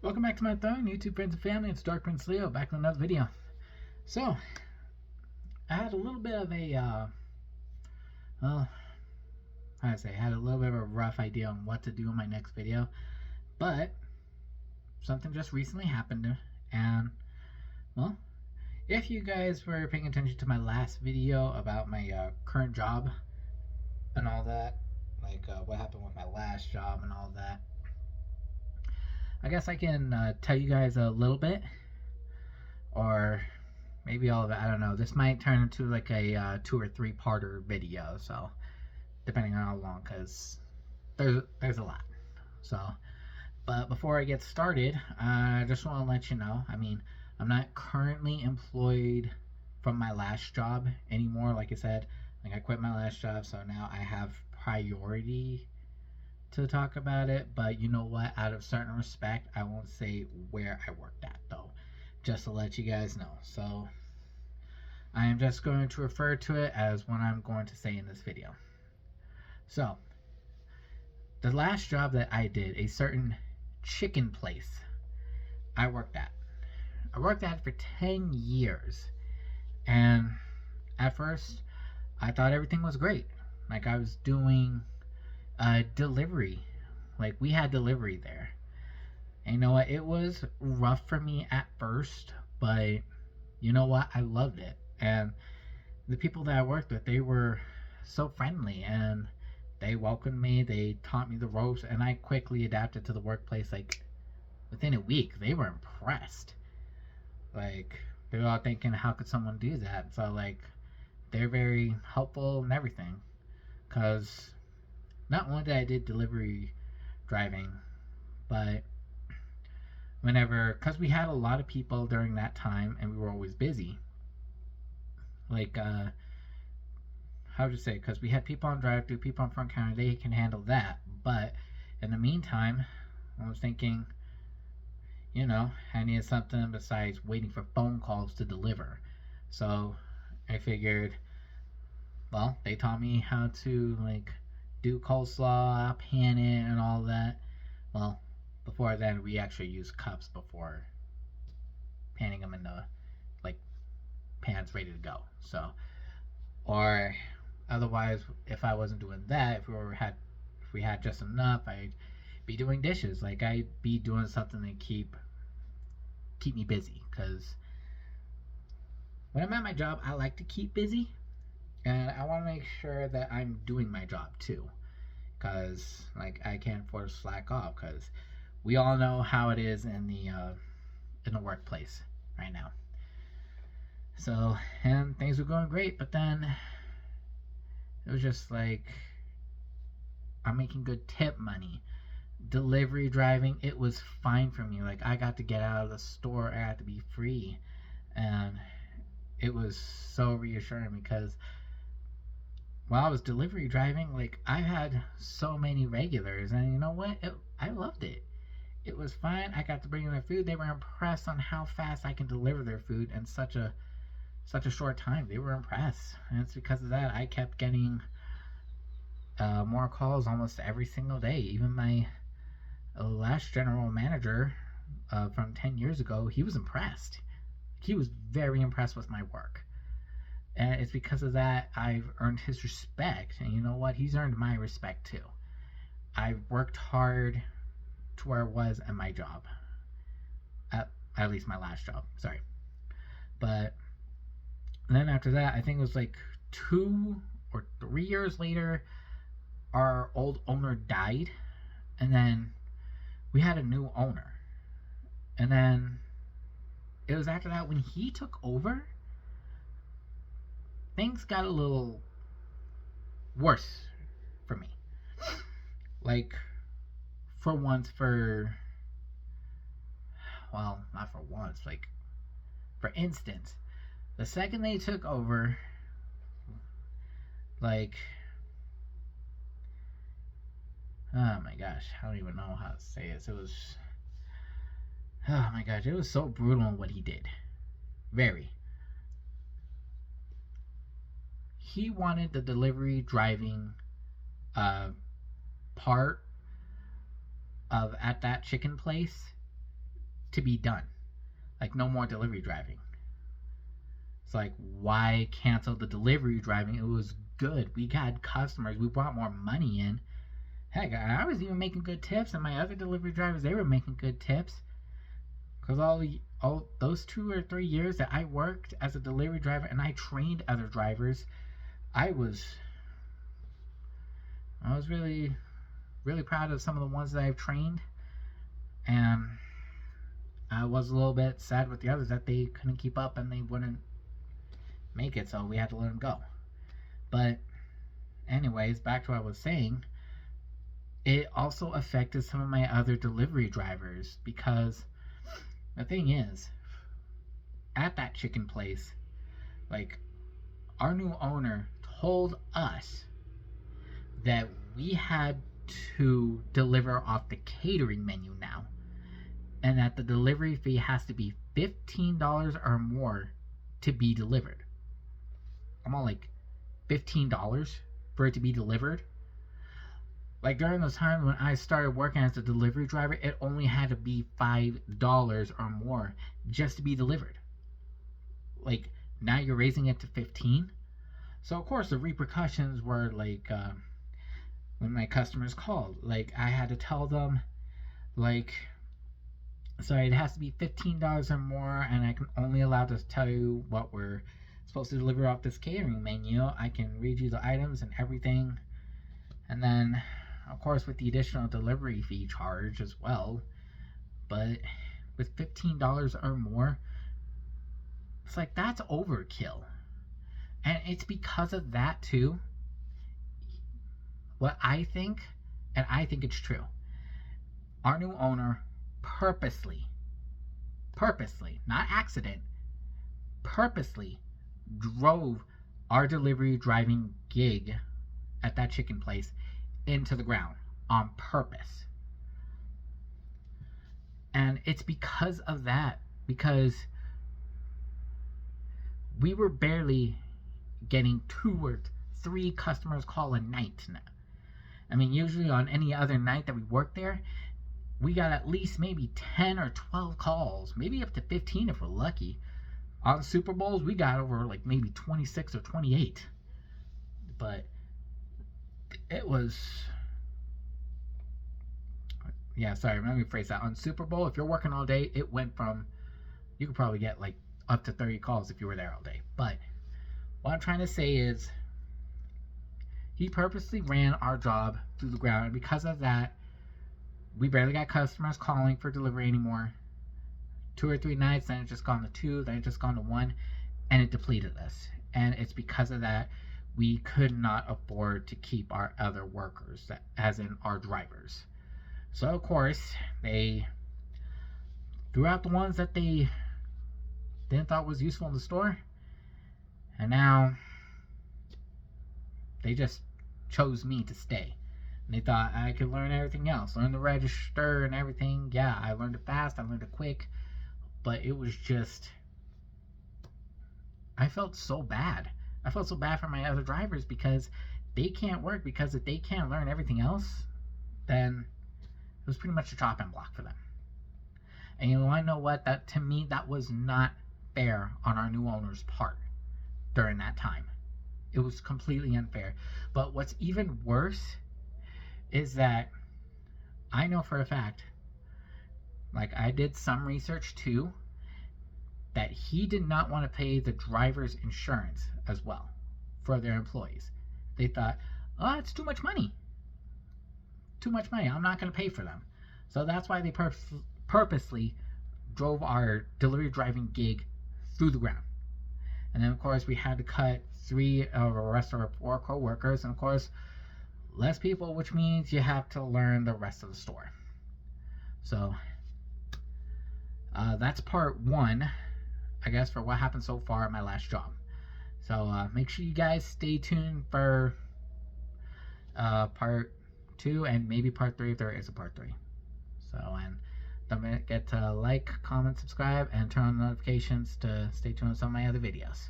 Welcome back to my throne, YouTube friends and family. It's Dark Prince Leo back with another video. So, I had a little bit of a, well, I had a little bit of a rough idea on what to do in my next video, but something just recently happened, and, well, if you guys were paying attention to my last video about my current job and all that, like what happened with my last job and all that, I guess I can tell you guys a little bit, or maybe all of it. I don't know. This might turn into like a 2 or 3 parter video, so depending on how long, because there's a lot. So, but before I get started, I just want to let you know. I mean, I'm not currently employed from my last job anymore. Like I said, like I quit my last job, so now I have priority to talk about it. But you know what? Out of certain respect, I won't say where I worked at though, just to let you guys know. So I am just going to refer to it as what I'm going to say in this video. So the last job that I did, a certain chicken place I worked at. I worked at it for 10 years. And at first, I thought everything was great. Like I was doing delivery. Like we had delivery there. And you know what? It was rough for me at first, but you know what? I loved it. And the people that I worked with, they were so friendly and they welcomed me. They taught me the ropes, and I quickly adapted to the workplace. Like within a week, they were impressed. Like they were all thinking, how could someone do that? So like they're very helpful and everything. Cause not only did I did delivery driving, but cause we had a lot of people during that time and we were always busy. Like, how would you say? Cause we had people on drive through, people on front counter, they can handle that. But in the meantime, I was thinking, I needed something besides waiting for phone calls to deliver. So I figured, well, they taught me how to like do coleslaw, pan it, and all that. Well, before then, we actually used cups before panning them in the like pans ready to go. So, or otherwise, if I wasn't doing that, if we had just enough, I'd be doing dishes. Like I'd be doing something to keep me busy. Cause when I'm at my job, I like to keep busy, and I want to make sure that I'm doing my job too. Cause like I can't afford to slack off. Cause we all know how it is in the workplace right now. So, and things were going great, but then it was just like I'm making good tip money. Delivery driving, it was fine for me. Like I got to get out of the store, I got to be free, and it was so reassuring because while I was delivery driving, like I had so many regulars, and you know what? I loved it. It was fine. I got to bring in their food. They were impressed on how fast I can deliver their food in such a short time. They were impressed, and it's because of that I kept getting more calls almost every single day. Even my last general manager from 10 years ago, he was impressed. He was very impressed with my work. And it's because of that I've earned his respect. And you know what? He's earned my respect too. I've worked hard to where I was at my job. At least my last job. Sorry. But then after that, I think it was like 2 or 3 years later, our old owner died. And then we had a new owner. And then it was after that when he took over, things got a little worse for me. Like, not for once, like, for instance, the second they took over, like, oh my gosh, I don't even know how to say this. Oh my gosh, it was so brutal in what he did. Very. He wanted the delivery driving uh, part of at that chicken place to be done. Like, no more delivery driving. It's like, why cancel the delivery driving? It was good. We got customers. We brought more money in. Heck, I was even making good tips, and my other delivery drivers, they were making good tips. Because all those 2 or 3 years that I worked as a delivery driver and I trained other drivers, I was really, really proud of some of the ones that I've trained. And I was a little bit sad with the others that they couldn't keep up and they wouldn't make it, so we had to let them go. But anyways, back to what I was saying, it also affected some of my other delivery drivers, because the thing is, at that chicken place, like, our new owner told us that we had to deliver off the catering menu now, and that the delivery fee has to be $15 or more to be delivered. I'm all like, $15 for it to be delivered? Like, during those times when I started working as a delivery driver, it only had to be $5 or more just to be delivered. Like, now you're raising it to $15. So of course the repercussions were like, when my customers called, like, I had to tell them, like, sorry, it has to be $15 or more, and I can only allow to tell you what we're supposed to deliver off this catering menu. I can read you the items and everything, and then of course with the additional delivery fee charge as well. But with $15 or more, it's like, that's overkill. And it's because of that too, what I think, and I think it's true, our new owner purposely, not accident, purposely drove our delivery driving gig at that chicken place into the ground on purpose. And it's because of that, because we were barely getting 2 or 3 customers call a night now. I mean, usually on any other night that we worked there, we got at least maybe 10 or 12 calls, maybe up to 15 if we're lucky. On Super Bowls, we got over like maybe 26 or 28. But it was, yeah, sorry, let me phrase that. On Super Bowl, if you're working all day, it went from, you could probably get like up to 30 calls if you were there all day. But what I'm trying to say is, he purposely ran our job through the ground, and because of that, we barely got customers calling for delivery anymore. 2 or 3 nights, then it just gone to 2, then it just gone to 1, and it depleted us. And it's because of that we could not afford to keep our other workers, as in our drivers. So of course they threw out the ones that they didn't thought was useful in the store, and now they just chose me to stay. And they thought I could learn everything else, learn the register and everything. Yeah, I learned it fast, I learned it quick, but it was just, I felt so bad. I felt so bad for my other drivers, because they can't work, because if they can't learn everything else, then it was pretty much a chopping block for them. And you want to know what? That, to me, that was not fair on our new owner's part during that time. It was completely unfair. But what's even worse is that I know for a fact, like, I did some research too, that he did not want to pay the driver's insurance as well for their employees. They thought, oh, it's too much money. Too much money. I'm not going to pay for them. So that's why they purposely drove our delivery driving gig through the ground. And then, of course, we had to cut 3 of the rest of our 4 co-workers. And, of course, less people, which means you have to learn the rest of the store. So that's part 1, I guess, for what happened so far at my last job. So make sure you guys stay tuned for part 2 and maybe part 3 if there is a part 3. So, and don't forget to like, comment, subscribe, and turn on notifications to stay tuned on some of my other videos.